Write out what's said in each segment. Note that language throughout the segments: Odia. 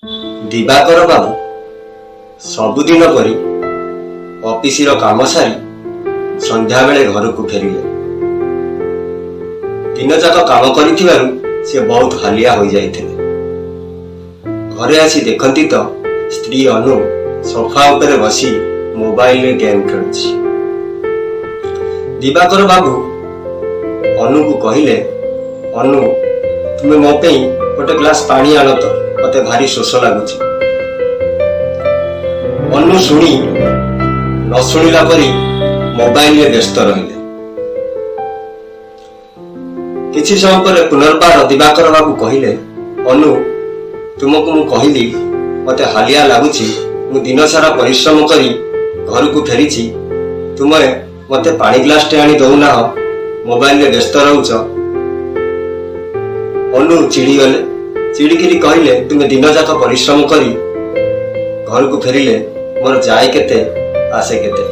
ଦିବାକର ବାବୁ ସବୁଦିନ ପରି ଅଫିସର କାମ ସାରି ସନ୍ଧ୍ୟାବେଳେ ଘରକୁ ଫେରିଲେ। ଦିନଯାକ କାମ କରିଥିବାରୁ ସେ ବହୁତ ହାଲିଆ ହୋଇଯାଇଥିଲେ। ଘରେ ଆସି ଦେଖନ୍ତି ତ ସ୍ତ୍ରୀ ଅନୁ ସୋଫା ଉପରେ ବସି ମୋବାଇଲରେ ଗେମ୍ ଖେଳୁଛି। ଦିବାକର ବାବୁ ଅନୁକୁ କହିଲେ, ଅନୁ ତୁମେ ମୋ ପାଇଁ ଗୋଟେ ଗ୍ଲାସ ପାଣି ଆଣ ତ, ମତେ ଭାରି ଶୋଷ ଲାଗୁଛି। ଅନୁ ଶୁଣି ନ ଶୁଣିଲା ପରି ମୋବାଇଲରେ ବ୍ୟସ୍ତ ରହିଲେ। କିଛି ସମୟ ପରେ ପୁନର୍ବାର ଦିବାକର ବାବୁ କହିଲେ, ଅନୁ ତୁମକୁ ମୁଁ କହିଲି ମତେ ହାଲିଆ ଲାଗୁଛି, ମୁଁ ଦିନ ସାରା ପରିଶ୍ରମ କରି ଘରକୁ ଫେରିଛି, ତୁମେ ମତେ ପାଣି ଗ୍ଲାସଟେ ଆଣି ଦଉନାହ, ମୋବାଇଲରେ ବ୍ୟସ୍ତ ରହୁଛ। ଅନୁ ଚିଡ଼ିଗଲେ। ଚିଡ଼ିକିରି କହିଲେ, ତୁମେ ଦିନ ଯାକ ପରିଶ୍ରମ କରି ଘରକୁ ଫେରିଲେ ମୋର ଯାଏ କେତେ ଆସେ କେତେ।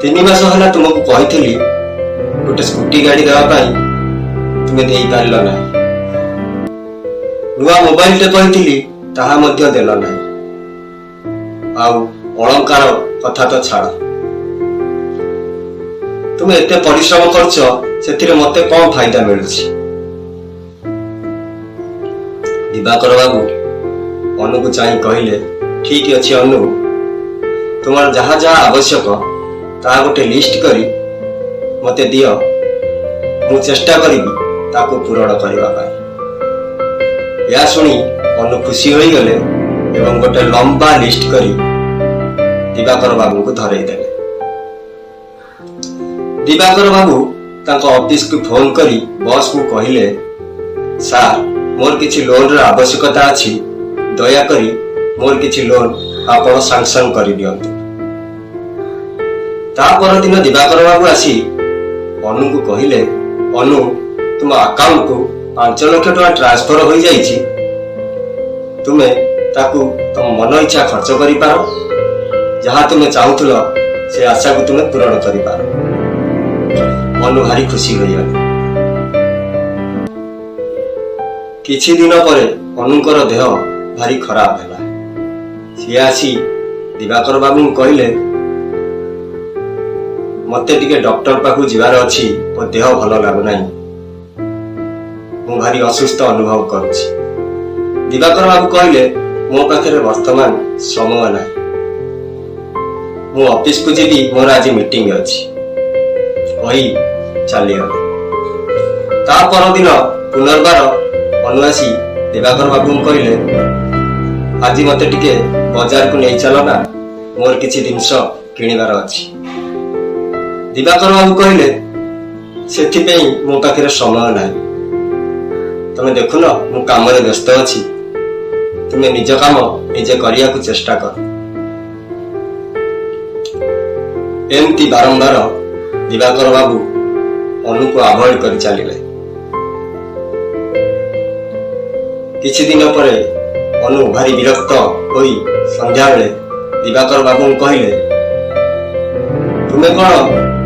3 ମାସ ହେଲା ତୁମକୁ କହିଥିଲି ଗୋଟେ ସ୍କୁଟି ଗାଡି ଦେବା ପାଇଁ, ତୁମେ ଦେଇପାରିଲ ନାହିଁ। ନୂଆ ମୋବାଇଲଟେ କହିଥିଲି, ତାହା ମଧ୍ୟ ଦେଲ ନାହିଁ। ଆଉ ଅଳଙ୍କାର କଥା ତ ଛାଡ଼। ତୁମେ ଏତେ ପରିଶ୍ରମ କରୁଛ, ସେଥିରେ ମତେ କଣ ଫାଇଦା ମିଳୁଛି? ଦିବାକର ବାବୁ ଅନୁକୁ ଚାହିଁ କହିଲେ, ଠିକ ଅଛି ଅନୁ, ତୁମର ଯାହା ଯାହା ଆବଶ୍ୟକ ତାହା ଗୋଟେ ଲିଷ୍ଟ କରି ମତେ ଦିଅ, ମୁଁ ଚେଷ୍ଟା କରିବି ତାକୁ ପୂରଣ କରିବା ପାଇଁ। ଏହା ଶୁଣି ଅନୁ ଖୁସି ହୋଇଗଲେ ଏବଂ ଗୋଟେ ଲମ୍ବା ଲିଷ୍ଟ କରି ଦିବାକର ବାବୁଙ୍କୁ ଧରେଇ ଦେଲେ। ଦିବାକର ବାବୁ ତାଙ୍କ ଅଫିସକୁ ଫୋନ କରି ବସ୍କୁ କହିଲେ, ସାର୍ ମୋର କିଛି ଲୋନର ଆବଶ୍ୟକତା ଅଛି, ଦୟାକରି ମୋର କିଛି ଲୋନ ଆପଣ ସାଂସନ କରିଦିଅନ୍ତୁ। ତା ପରଦିନ ଦିବାକର ବାବୁ ଆସି ଅନୁଙ୍କୁ କହିଲେ, ଅନୁ ତୁମ ଆକାଉଣ୍ଟକୁ 5 ଲକ୍ଷ ଟଙ୍କା ଟ୍ରାନ୍ସଫର ହୋଇଯାଇଛି, ତୁମେ ତାକୁ ତମ ମନ ଇଚ୍ଛା ଖର୍ଚ୍ଚ କରିପାର, ଯାହା ତୁମେ ଚାହୁଁଥିଲ ସେ ଆଶାକୁ ତୁମେ ପୂରଣ କରିପାର। ଅନୁ ଭାରି ଖୁସି ହୋଇଗଲେ। କିଛି ଦିନ ପରେ ଅନୁଙ୍କର ଦେହ ଭାରି ଖରାପ ହେଲା। ସିଏ ଆସି ଦିବାକର ବାବୁଙ୍କୁ କହିଲେ, ମତେ ଟିକେ ଡକ୍ଟର ପାଖକୁ ଯିବାର ଅଛି, ମୋ ଦେହ ଭଲ ଲାଗୁନାହିଁ, ମୁଁ ଭାରି ଅସୁସ୍ଥ ଅନୁଭବ କରୁଛି। ଦିବାକର ବାବୁ କହିଲେ, ମୋ ପାଖରେ ବର୍ତ୍ତମାନ ସମୟ ନାହିଁ, ମୁଁ ଅଫିସକୁ ଯିବି, ମୋର ଆଜି ମିଟିଂ ଅଛି, କହି ଚାଲିଗଲେ। ତା ପରଦିନ ପୁନର୍ବାର ଅନୁ ଆସି ଦିବାକର ବାବୁଙ୍କୁ କହିଲେ, ଆଜି ମତେ ଟିକେ ବଜାରକୁ ନେଇ ଚାଲ ନା, ମୋର କିଛି ଜିନିଷ କିଣିବାର ଅଛି। ଦିବାକର ବାବୁ କହିଲେ, ସେଥିପାଇଁ ମୋ ପାଖରେ ସମୟ ନାହିଁ, ତମେ ଦେଖୁନ ମୁଁ କାମରେ ବ୍ୟସ୍ତ ଅଛି, ତୁମେ ନିଜ କାମ ନିଜେ କରିବାକୁ ଚେଷ୍ଟା କର। ଏମିତି ବାରମ୍ବାର ଦିବାକର ବାବୁ ଅନୁକୁ ଆଭଏଡ କରି ଚାଲିଲେ। କିଛି ଦିନ ପରେ ଅନୁ ଭାରି ବିରକ୍ତ ହୋଇ ସନ୍ଧ୍ୟାବେଳେ ଦିବାକର ବାବୁଙ୍କୁ କହିଲେ, ତୁମେ କଣ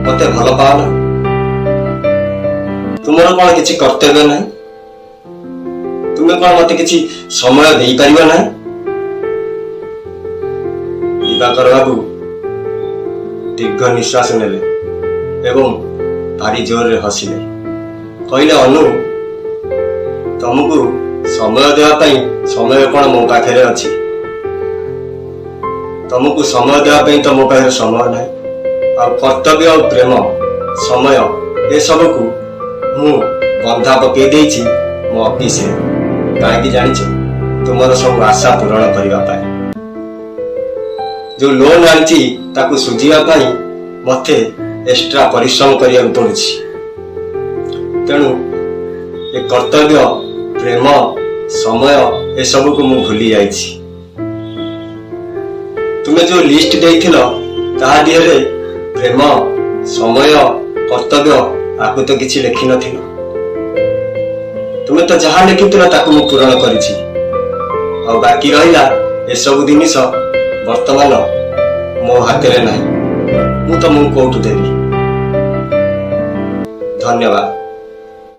ମତେ ଭଲ ପାଅ ନା? ତୁମର କଣ କିଛି କର୍ତ୍ତବ୍ୟ ନାହିଁ? ତୁମେ କଣ ମତେ କିଛି ସମୟ ଦେଇପାରିବ ନାହିଁ? ଦିବାକର ବାବୁ ଦୀର୍ଘ ନିଶ୍ୱାସ ନେଲେ ଏବଂ ଭାରି ଜୋରରେ ହସିଲେ। କହିଲେ, ଅନୁ ତମକୁ ସମୟ ଦେବା ପାଇଁ ସମୟ କଣ ମୋ ପାଖରେ ଅଛି? ତମକୁ ସମୟ ଦେବା ପାଇଁ ତ ମୋ ପାଖରେ ସମୟ ନାହିଁ। ଆଉ କର୍ତ୍ତବ୍ୟ ଆଉ ପ୍ରେମ, ସମୟ ଏସବୁକୁ ମୁଁ ବନ୍ଧା ପକେଇ ଦେଇଛି ମୋ ଅଫିସରେ। କାହିଁକି ଜାଣିଛ? ତୁମର ସବୁ ଆଶା ପୂରଣ କରିବା ପାଇଁ। ଯୋଉ ଲୋନ ଆଣିଛି ତାକୁ ସୁଝିବା ପାଇଁ ମତେ ଏକ୍ସଟ୍ରା ପରିଶ୍ରମ କରିବାକୁ ପଡୁଛି। ତେଣୁ ଏ କର୍ତ୍ତବ୍ୟ, ପ୍ରେମ, ସମୟ ଏସବୁକୁ ମୁଁ ଭୁଲି ଯାଇଛି। ତୁମେ ଯୋଉ ଲିଷ୍ଟ ଦେଇଥିଲ ତାହା ଦେହରେ ପ୍ରେମ, ସମୟ, କର୍ତ୍ତବ୍ୟ ଆକୁ ତ କିଛି ଲେଖିନଥିଲ। ତୁମେ ତ ଯାହା ଲେଖିଥିଲ ତାକୁ ମୁଁ ପୂରଣ କରିଛି, ଆଉ ବାକି ରହିଲା ଏସବୁ ଜିନିଷ ବର୍ତ୍ତମାନ ମୋ ହାତରେ ନାହିଁ, ମୁଁ ତମକୁ କୋଉଠୁ ଦେବି? ଧନ୍ୟବାଦ।